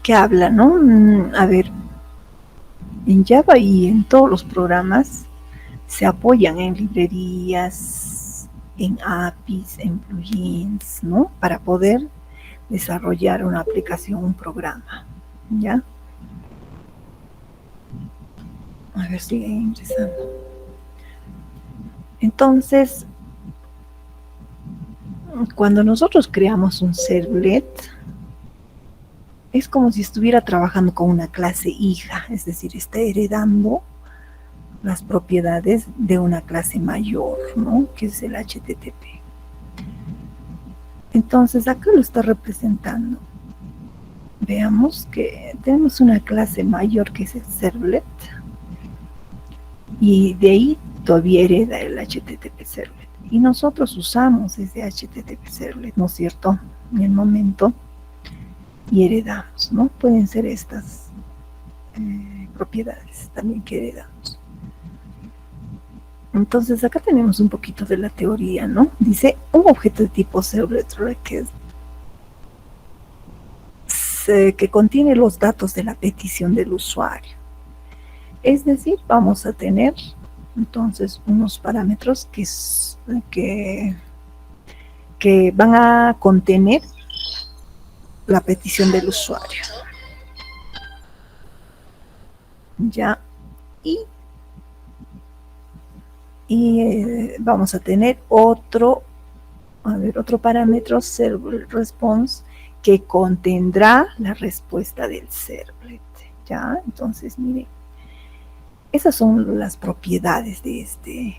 que habla, ¿no? A ver, en Java y en todos los programas se apoyan en librerías, en APIs, en plugins, ¿no? Para poder desarrollar una aplicación, un programa, ¿ya? A ver, sigue ingresando. Entonces, cuando nosotros creamos un servlet, es como si estuviera trabajando con una clase hija, es decir, está heredando las propiedades de una clase mayor, ¿no? Que es el HTTP. Entonces, acá lo está representando. Veamos que tenemos una clase mayor que es el servlet, y de ahí todavía hereda el HTTP servlet. Y nosotros usamos ese HTTP servlet, ¿no es cierto? En el momento, y heredamos, ¿no? Pueden ser estas propiedades también que heredamos. Entonces acá tenemos un poquito de la teoría, ¿no? Dice, un objeto de tipo servlet request que contiene los datos de la petición del usuario. Es decir, vamos a tener entonces unos parámetros que van a contener la petición del usuario. Ya, y vamos a tener otro parámetro, servlet response, que contendrá la respuesta del servlet. Ya, entonces miren, esas son las propiedades de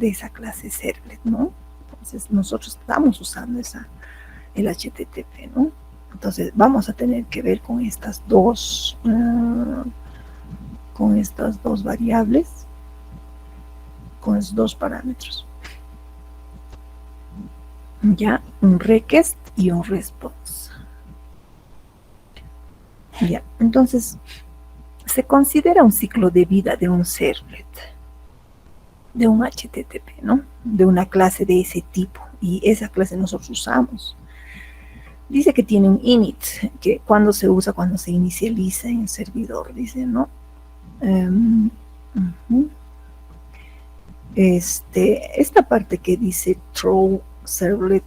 esa clase servlet, ¿no? Entonces nosotros estamos usando el HTTP, ¿no? Entonces vamos a tener que ver con estas dos variables, con estos dos parámetros. Ya, un request y un response. Ya, entonces se considera un ciclo de vida de un servlet, de un HTTP, ¿no? De una clase de ese tipo, y esa clase nosotros usamos. Dice que tiene un init, que cuando se usa, cuando se inicializa en el servidor, dice, ¿no? Esta parte que dice throw servlet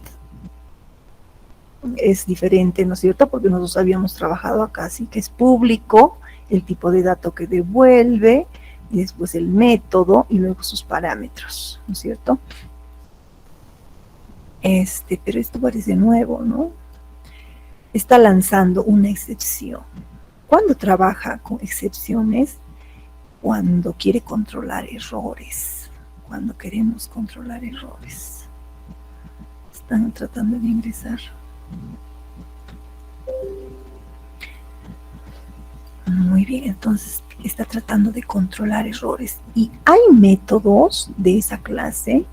es diferente, ¿no es cierto? Porque nosotros habíamos trabajado acá, así que es público, el tipo de dato que devuelve, y después el método, y luego sus parámetros, ¿no es cierto? Pero esto parece nuevo, ¿no? Está lanzando una excepción. ¿Cuándo trabaja con excepciones? Cuando quiere controlar errores, cuando queremos controlar errores. Están tratando de ingresar. Muy bien, entonces está tratando de controlar errores. Y hay métodos de esa clase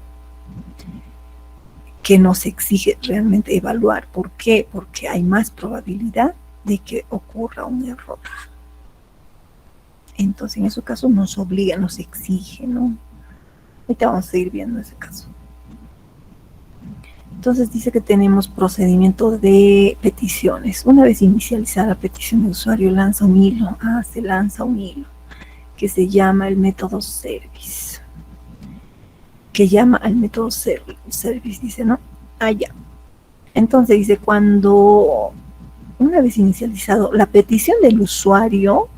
que nos exige realmente evaluar. ¿Por qué? Porque hay más probabilidad de que ocurra un error. Entonces, en ese caso nos obliga, nos exige, ¿no? Ahorita vamos a seguir viendo ese caso. Entonces dice que tenemos procedimiento de peticiones. Una vez inicializada la petición de usuario, lanza un hilo. Se lanza un hilo que se llama el método service. Que llama al método service, dice, ¿no? Ya. Entonces dice, cuando una vez inicializado la petición del usuario,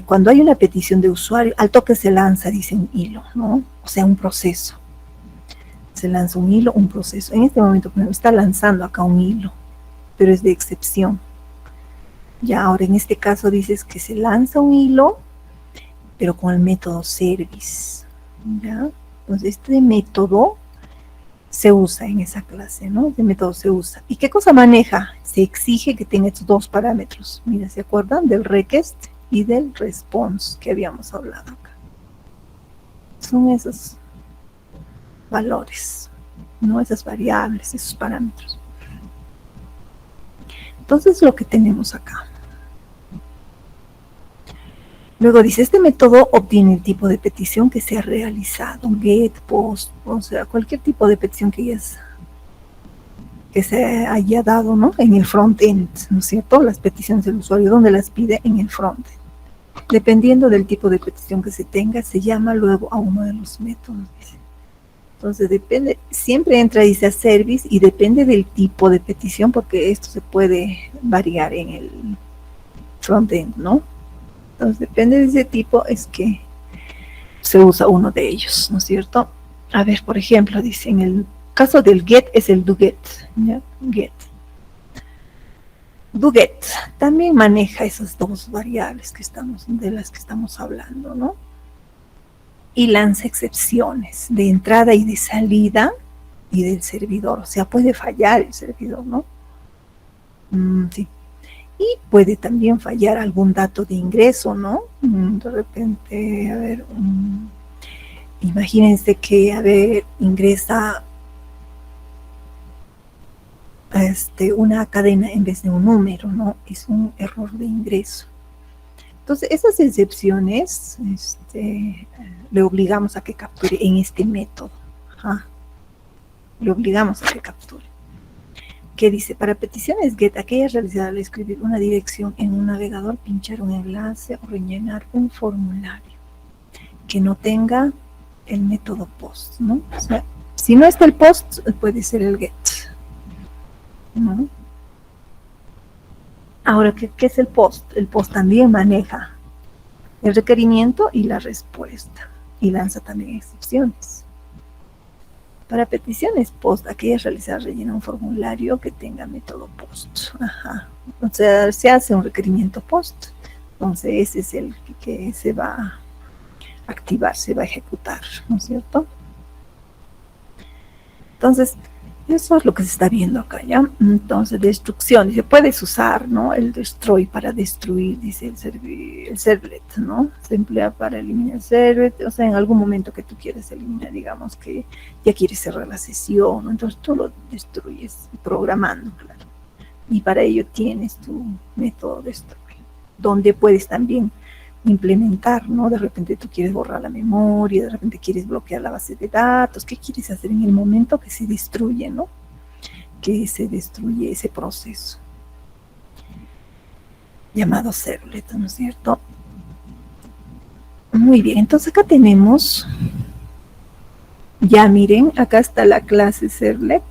cuando hay una petición de usuario, al toque se lanza, dice, un hilo, ¿no? O sea, un proceso. Se lanza un hilo, un proceso. En este momento, por ejemplo, está lanzando acá un hilo, pero es de excepción. Ya, ahora en este caso dices que se lanza un hilo, pero con el método service. ¿Ya? Entonces, este método se usa en esa clase, ¿no? Este método se usa. ¿Y qué cosa maneja? Se exige que tenga estos dos parámetros. Mira, ¿se acuerdan? Del request y del response que habíamos hablado acá. Son esos valores, ¿no? Esas variables, esos parámetros. Entonces, lo que tenemos acá. Luego dice, este método obtiene el tipo de petición que se ha realizado, get, post, o sea, cualquier tipo de petición que hayas que se haya dado, ¿no? En el front-end, ¿no es cierto? Las peticiones del usuario, ¿dónde las pide? En el front-end. Dependiendo del tipo de petición que se tenga, se llama luego a uno de los métodos. Entonces depende, siempre entra dice a service y depende del tipo de petición, porque esto se puede variar en el front-end, ¿no? Entonces depende de ese tipo, es que se usa uno de ellos, ¿no es cierto? A ver, por ejemplo, dice en el caso del get es el doGet, ¿ya? Get. doGet también maneja esas dos variables de las que estamos hablando, ¿no? Y lanza excepciones de entrada y de salida y del servidor, o sea, puede fallar el servidor, ¿no? Sí. Y puede también fallar algún dato de ingreso, ¿no? De repente, a ver, imagínense que, a ver, ingresa una cadena en vez de un número, ¿no? Es un error de ingreso. Entonces, esas excepciones le obligamos a que capture en este método. Ajá. Le obligamos a que capture. ¿Qué dice? Para peticiones GET, aquella realizada al escribir una dirección en un navegador, pinchar un enlace o rellenar un formulario que no tenga el método POST, ¿no? O sea, si no está el POST, puede ser el GET, ¿no? Ahora, ¿qué es el POST? El POST también maneja el requerimiento y la respuesta, y lanza también excepciones. Para peticiones POST, aquellas realizadas rellena un formulario que tenga método POST. Ajá. O sea, se hace un requerimiento POST. Entonces, ese es el que se va a activar, se va a ejecutar, ¿no es cierto? Entonces, eso es lo que se está viendo acá, ¿ya? Entonces, destrucción, dice, puedes usar, ¿no? El destroy para destruir, dice el servlet, ¿no? Se emplea para eliminar el servlet, o sea, en algún momento que tú quieres eliminar, digamos que ya quieres cerrar la sesión, ¿no? Entonces tú lo destruyes programando, claro. Y para ello tienes tu método destroy, donde puedes también implementar, ¿no? De repente tú quieres borrar la memoria, de repente quieres bloquear la base de datos, ¿qué quieres hacer en el momento que se destruye, ¿no? Que se destruye ese proceso llamado servlet, ¿no es cierto? Muy bien, entonces acá tenemos, ya miren, acá está la clase servlet,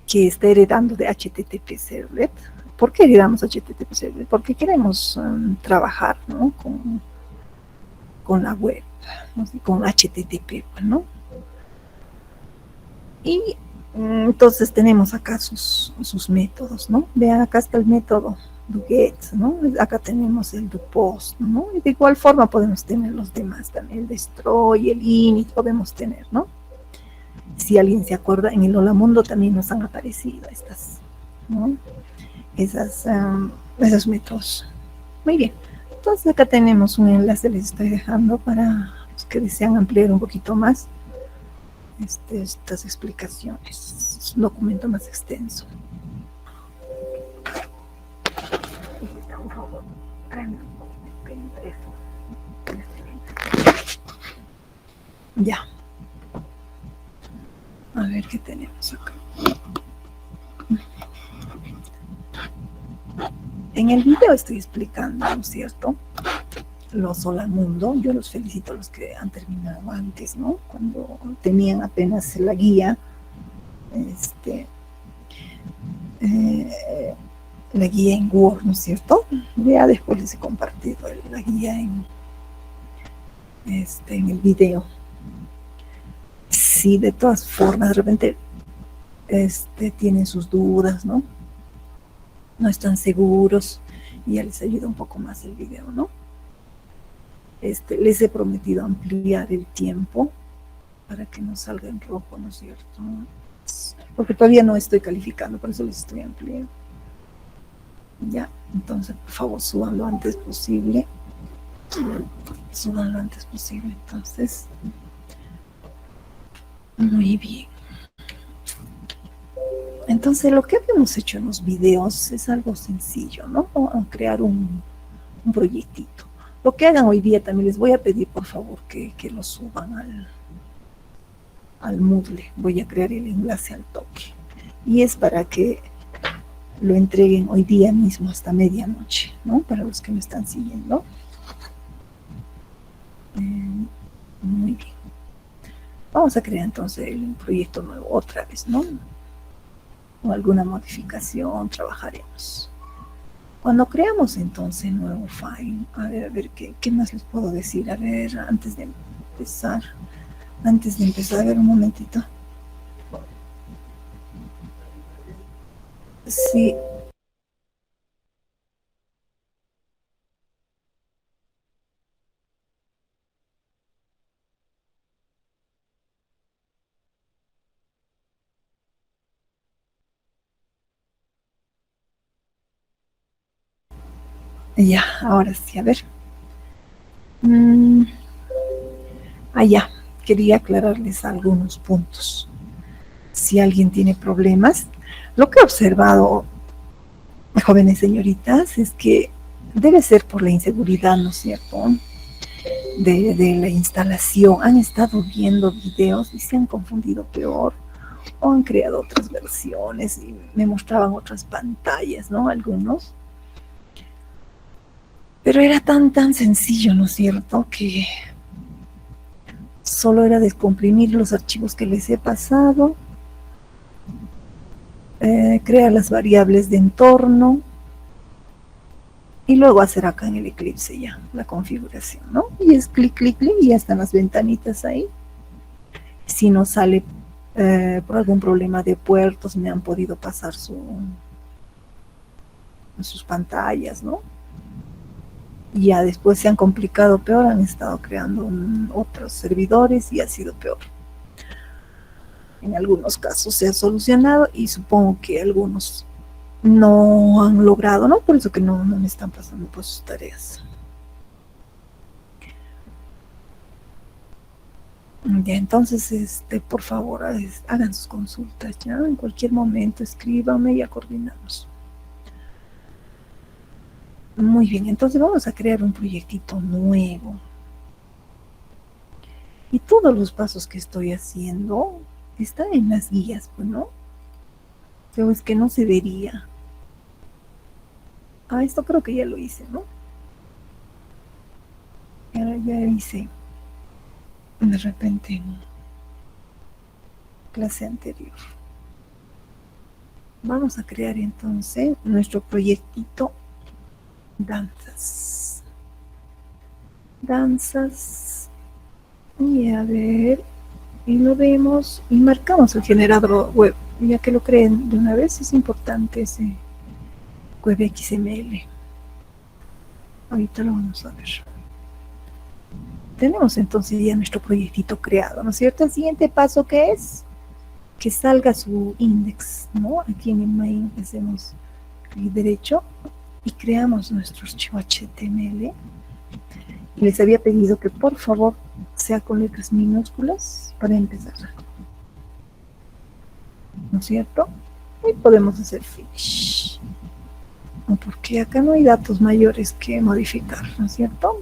que está heredando de HTTP servlet. ¿Por qué heredamos HTTP servlet? Porque queremos trabajar, ¿no? con la web, ¿no? Con HTTP, ¿no? Y entonces tenemos acá sus métodos, ¿no? Vean, acá está el método doGet, ¿no? Acá tenemos el doPost, ¿no? Y de igual forma podemos tener los demás también, el destroy, el init, podemos tener, ¿no? Si alguien se acuerda, en el Hola Mundo también nos han aparecido estas, ¿no? Esos métodos. Muy bien. Entonces acá tenemos un enlace, les estoy dejando para los que desean ampliar un poquito más estas explicaciones. Es un documento más extenso. Ya. A ver qué tenemos acá. En el video estoy explicando, ¿no es cierto? Los Hola Mundo, yo los felicito a los que han terminado antes, ¿no? Cuando tenían apenas la guía, la guía en Word, ¿no es cierto? Ya después les he compartido la guía en el video. Sí, de todas formas, de repente tienen sus dudas, ¿no? No están seguros, y ya les ayuda un poco más el video, ¿no? Les he prometido ampliar el tiempo para que no salga en rojo, ¿no es cierto? Porque todavía no estoy calificando, por eso les estoy ampliando. Ya, entonces, por favor, suban lo antes posible. Suban lo antes posible, entonces. Muy bien. Entonces, lo que habíamos hecho en los videos es algo sencillo, ¿no? Crear un proyectito. Lo que hagan hoy día también les voy a pedir, por favor, que lo suban al Moodle. Voy a crear el enlace al toque. y es para que lo entreguen hoy día mismo hasta medianoche, ¿no? Para los que me están siguiendo. Muy bien. Vamos a crear entonces un proyecto nuevo otra vez, ¿no? O alguna modificación, trabajaremos. Cuando creamos entonces nuevo file, a ver, ¿qué más les puedo decir? A ver, antes de empezar, a ver, un momentito. Sí. Ya, ahora sí, a ver. Ya, quería aclararles algunos puntos. Si alguien tiene problemas, lo que he observado, jóvenes señoritas, es que debe ser por la inseguridad, ¿no es cierto?, de la instalación. Han estado viendo videos y se han confundido peor, o han creado otras versiones y me mostraban otras pantallas, ¿no? Algunos. Pero era tan sencillo, ¿no es cierto?, que solo era descomprimir los archivos que les he pasado, crear las variables de entorno y luego hacer acá en el Eclipse ya la configuración, ¿no? Y es clic, clic, clic y ya están las ventanitas ahí. Si no sale por algún problema de puertos, me han podido pasar sus pantallas, ¿no? Y ya después se han complicado peor, han estado creando otros servidores y ha sido peor. En algunos casos se ha solucionado y supongo que algunos no han logrado, ¿no? Por eso que no me están pasando por sus tareas. Ya, entonces, por favor, hagan sus consultas, ¿ya? En cualquier momento, escríbanme y ya coordinamos. Muy bien, entonces vamos a crear un proyectito nuevo. Y todos los pasos que estoy haciendo están en las guías, pues, ¿no? Pero es que no se vería. Esto creo que ya lo hice, ¿no? Ya hice de repente en clase anterior. Vamos a crear entonces nuestro proyectito danzas. Y a ver, y lo vemos y marcamos el generador web, ya que lo creen de una vez. Es importante ese web XML. Ahorita lo vamos a ver. Tenemos entonces ya nuestro proyectito creado, ¿no es cierto? El siguiente paso, ¿qué es? Que salga su index, ¿no? Aquí en el main hacemos clic derecho y creamos nuestro archivo HTML. Y les había pedido que por favor sea con letras minúsculas para empezar, ¿no es cierto? Y podemos hacer finish, porque acá no hay datos mayores que modificar, ¿no es cierto?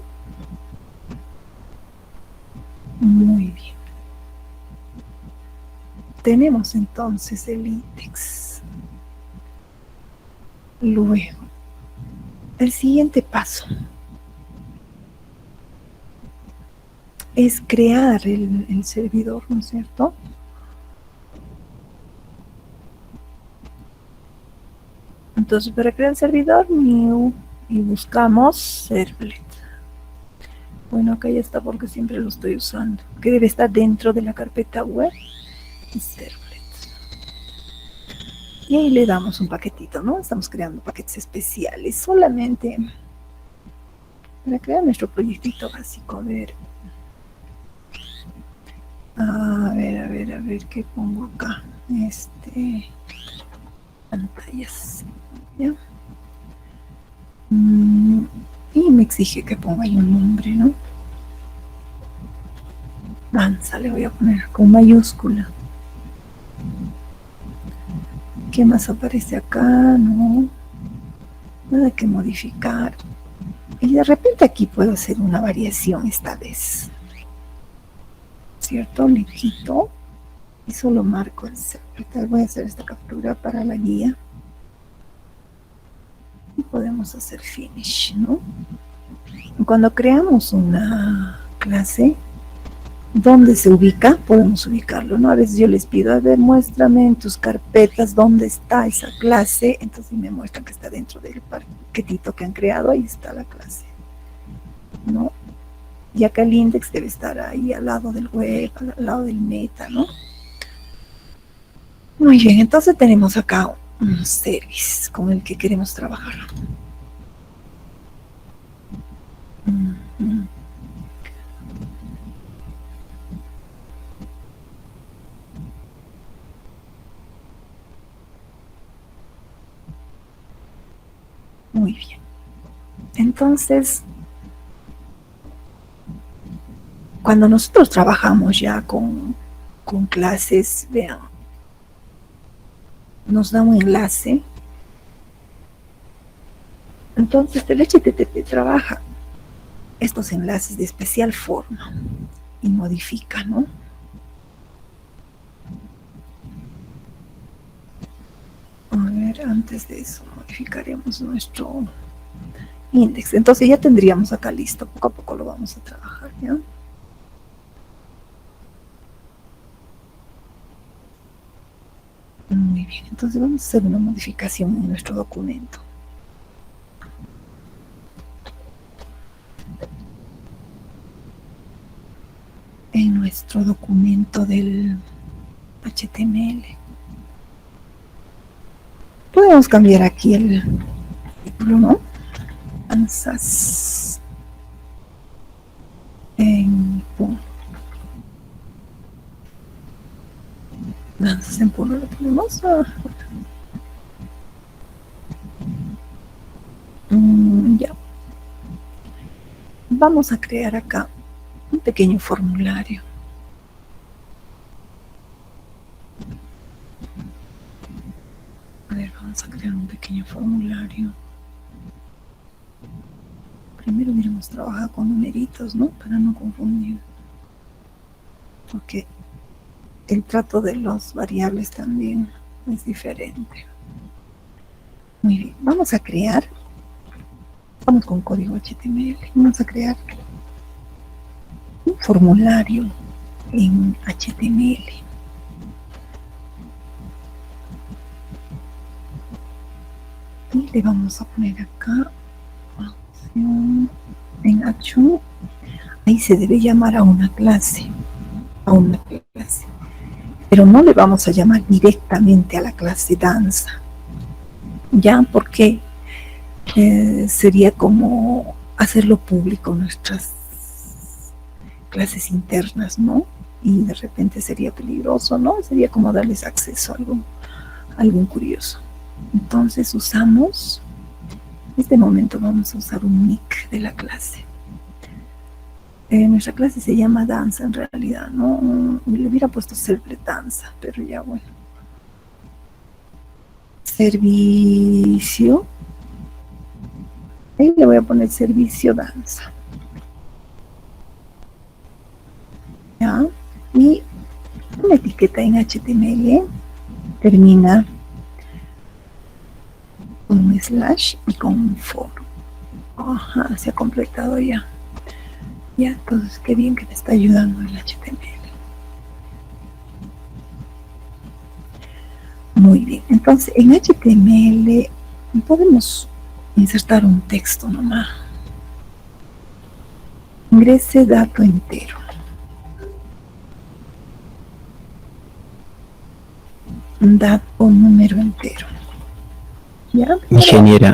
Muy bien. Tenemos entonces el index. Luego, el siguiente paso es crear el servidor, ¿no es cierto? Entonces, para crear el servidor, new, y buscamos servlet. Bueno, acá ya está porque siempre lo estoy usando, que debe estar dentro de la carpeta web y servlet. Y ahí le damos un paquetito, ¿no? Estamos creando paquetes especiales solamente para crear nuestro proyectito básico. A ver, ¿qué pongo acá? Pantallas, ¿ya? Y me exige que ponga ahí un nombre, ¿no? Danza le voy a poner con mayúscula. ¿Qué más aparece acá? No, nada que modificar. Y de repente aquí puedo hacer una variación esta vez, ¿cierto? Le quito y solo marco el server. Voy a hacer esta captura para la guía y podemos hacer finish, ¿no? Cuando creamos una clase, ¿dónde se ubica? Podemos ubicarlo, ¿no? A veces yo les pido, a ver, muéstrame en tus carpetas dónde está esa clase. Entonces me muestran que está dentro del paquetito que han creado. Ahí está la clase, ¿no? Y acá el index debe estar ahí al lado del web, al lado del meta, ¿no? Muy bien, entonces tenemos acá un service con el que queremos trabajar. Muy bien. Entonces, cuando nosotros trabajamos ya con clases, vean, nos da un enlace. Entonces el HTTP trabaja estos enlaces de especial forma y modifica, ¿no? A ver, antes de eso modificaremos nuestro index. Entonces ya tendríamos acá listo, poco a poco lo vamos a trabajar, ¿ya? Muy bien, entonces vamos a hacer una modificación en nuestro documento. En nuestro documento del HTML. Podemos cambiar aquí el título, ¿no? Danzas en Puno. Danzas en Puno lo ponemos. Ya. Vamos a crear acá un pequeño formulario. A ver, vamos a crear un pequeño formulario. Primero hubiéramos trabajado con numeritos, ¿no? Para no confundir. Porque el trato de las variables también es diferente. Muy bien, vamos a crear, vamos con código HTML, vamos a crear un formulario en HTML. Y le vamos a poner acá acción en action. Ahí se debe llamar a una clase, pero no le vamos a llamar directamente a la clase danza, ya, porque sería como hacerlo público nuestras clases internas, ¿no? Y de repente sería peligroso, ¿no? Sería como darles acceso a algo curioso. Entonces usamos, en este momento vamos a usar un nick de la clase. Nuestra clase se llama danza en realidad, ¿no? Le hubiera puesto server danza, pero ya bueno. Servicio. Ahí le voy a poner servicio danza. ¿Ya? Y una etiqueta en HTML termina con un slash y con un for. Ajá, se ha completado ya. Ya, entonces qué bien que me está ayudando el HTML. Muy bien, entonces en HTML podemos insertar un texto nomás. Ingrese dato entero. Un dato número entero. ¿Ya? Ingeniera,